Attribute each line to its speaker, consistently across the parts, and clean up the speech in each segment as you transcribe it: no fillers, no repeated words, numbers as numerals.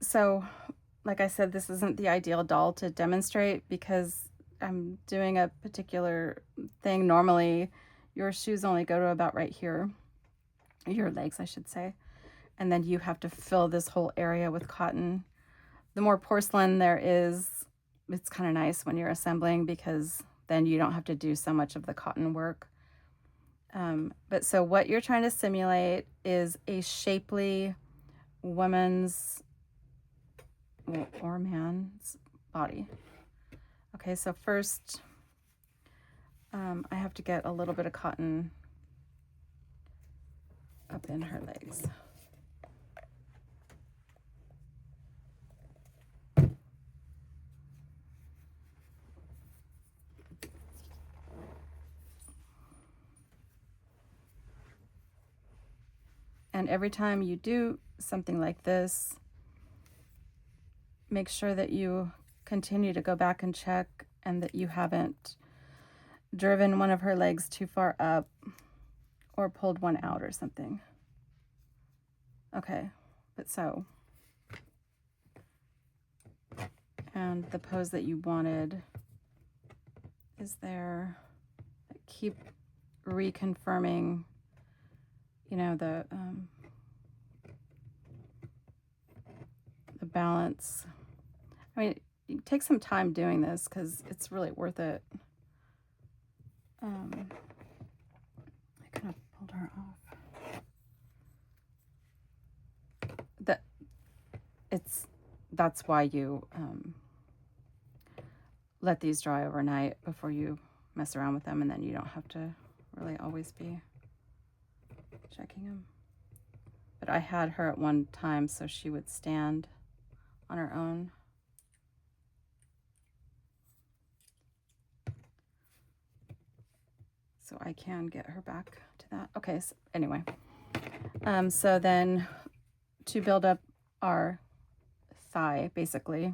Speaker 1: So, like I said, this isn't the ideal doll to demonstrate because I'm doing a particular thing. Normally, your shoes only go to about right here, your legs, I should say. And then you have to fill this whole area with cotton. The more porcelain there is, it's kind of nice when you're assembling because then you don't have to do so much of the cotton work. But so what you're trying to simulate is a shapely woman's or man's body. Okay, so first I have to get a little bit of cotton up in her legs. And every time you do something like this, make sure that you continue to go back and check and that you haven't driven one of her legs too far up or pulled one out or something. Okay, but so, and the pose that you wanted is there. Keep reconfirming, you know, the balance. I mean, you take some time doing this because it's really worth it. I kind of pulled her off. That's why you let these dry overnight before you mess around with them, and then you don't have to really always be checking them. But I had her at one time so she would stand on her own. So I can get her back to that. Okay, so anyway. So then to build up our thigh, basically,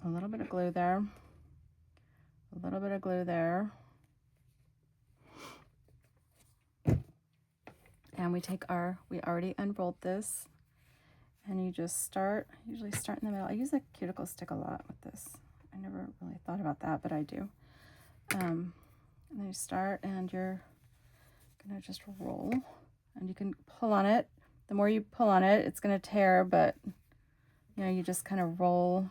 Speaker 1: a little bit of glue there, a little bit of glue there. And we already unrolled this, and you just usually start in the middle. I use a cuticle stick a lot with this. I never really thought about that, but I do. And then you start, and you're gonna just roll, and you can pull on it. The more you pull on it, it's gonna tear, but you know, you just kind of roll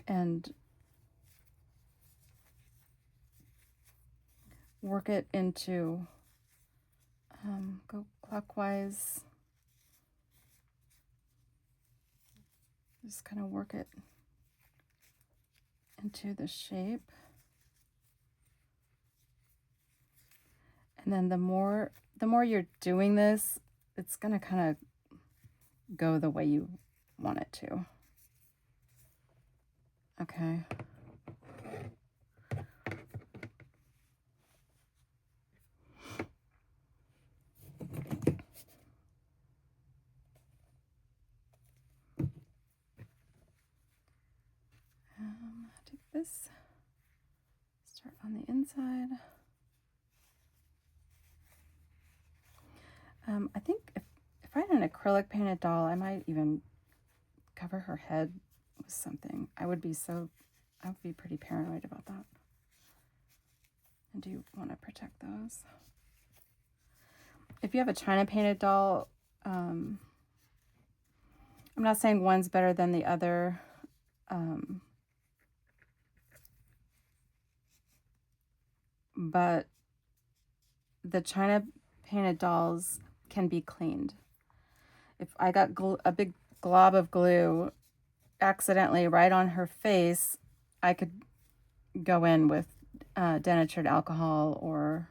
Speaker 1: and work it into, go clockwise. Just kind of work it into the shape. And then the more you're doing this, it's gonna kind of go the way you want it to. Okay. Take this, start on the inside. I think if I had an acrylic painted doll, I might even cover her head with something. I would be pretty paranoid about that. And do you want to protect those? If you have a China painted doll, I'm not saying one's better than the other. But the China painted dolls can be cleaned. If I got a big glob of glue accidentally right on her face, I could go in with denatured alcohol or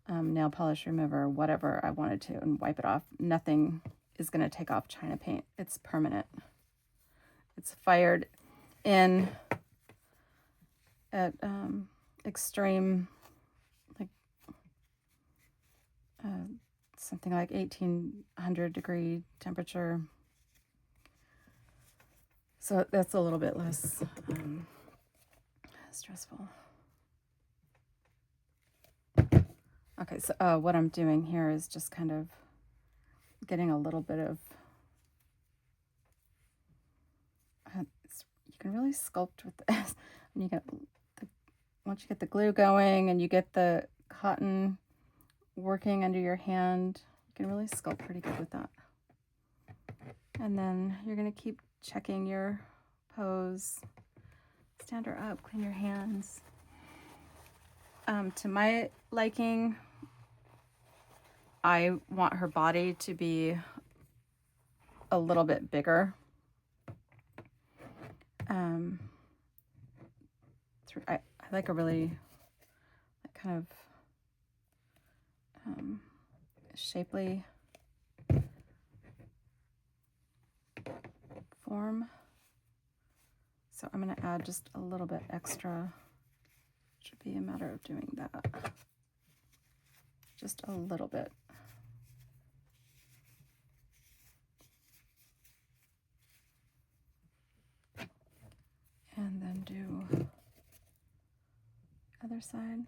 Speaker 1: nail polish remover, whatever I wanted to, and wipe it off. Nothing is going to take off China paint. It's permanent. It's fired in at extreme, like something like 1800 degree temperature. So that's a little bit less stressful. Okay, so what I'm doing here is just kind of getting a little bit of, you can really sculpt with this. And you get once you get the glue going and you get the cotton working under your hand, you can really sculpt pretty good with that. And then you're going to keep checking your pose. Stand her up, clean your hands. To my liking, I want her body to be a little bit bigger. I like a really kind of shapely form. So I'm going to add just a little bit extra. Should be a matter of doing that. Just a little bit. And then do other side.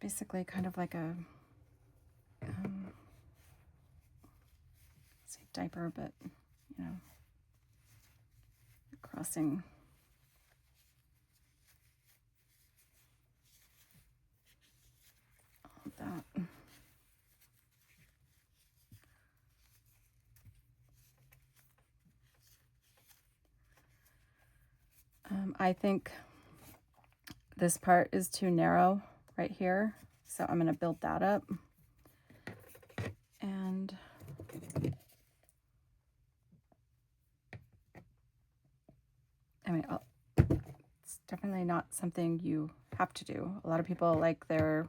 Speaker 1: Basically kind of like a say diaper, but you know, crossing all of that. I think this part is too narrow right here, so I'm going to build that up. And I mean, it's definitely not something you have to do. A lot of people like their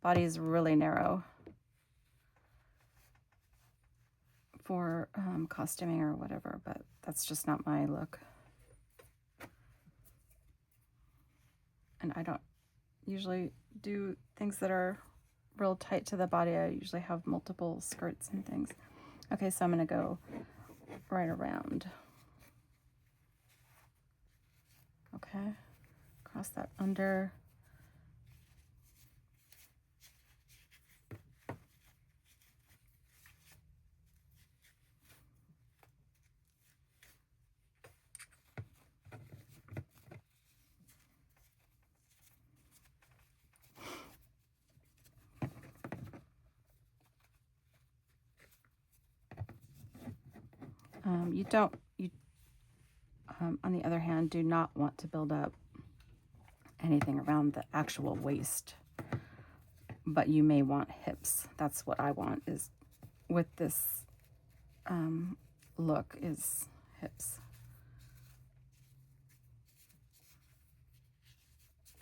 Speaker 1: bodies really narrow for costuming or whatever, but that's just not my look. And I don't usually do things that are real tight to the body. I usually have multiple skirts and things. Okay, so I'm going to go right around. Okay, cross that under. On the other hand, do not want to build up anything around the actual waist, but you may want hips. That's what I want is with this look is hips.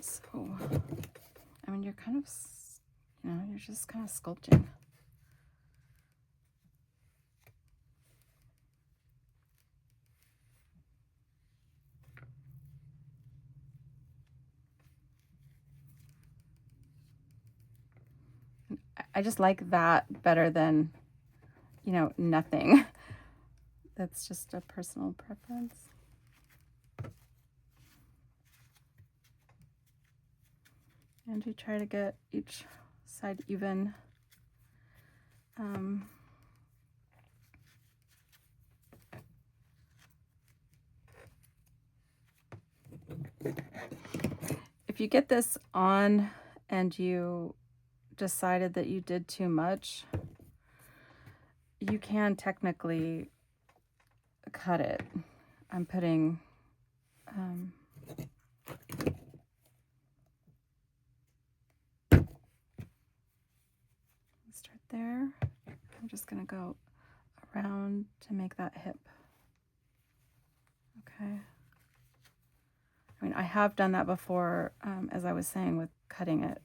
Speaker 1: So, I mean, you're kind of, you're just kind of sculpting. I just like that better than, nothing. That's just a personal preference. And you try to get each side even. If you get this on and you decided that you did too much, you can technically cut it. I'm putting start there. I'm just going to go around to make that hip. Okay. I mean, I have done that before, as I was saying, with cutting it.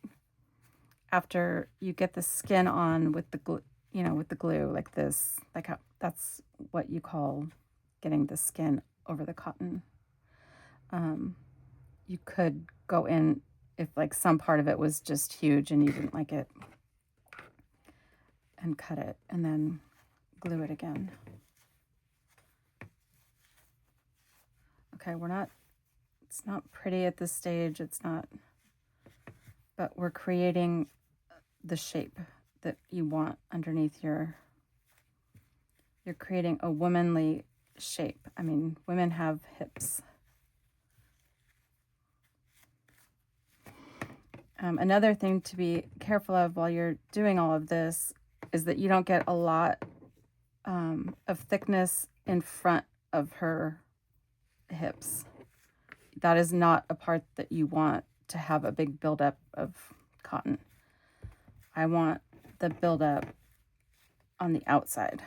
Speaker 1: After you get the skin on with the glue, with the glue like this, like how that's what you call getting the skin over the cotton. You could go in if like some part of it was just huge and you didn't like it and cut it and then glue it again. Okay, it's not pretty at this stage. It's not but we're creating the shape that you want underneath you're creating a womanly shape. I mean, women have hips. Another thing to be careful of while you're doing all of this is that you don't get a lot of thickness in front of her hips. That is not a part that you want to have a big buildup of cotton. I want the buildup on the outside.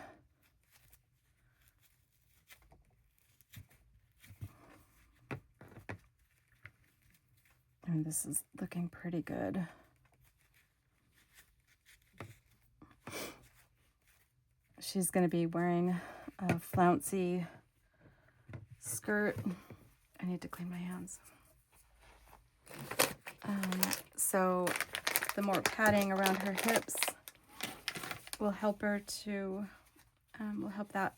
Speaker 1: And this is looking pretty good. She's going to be wearing a flouncy skirt. I need to clean my hands. So the more padding around her hips will help her to, will help that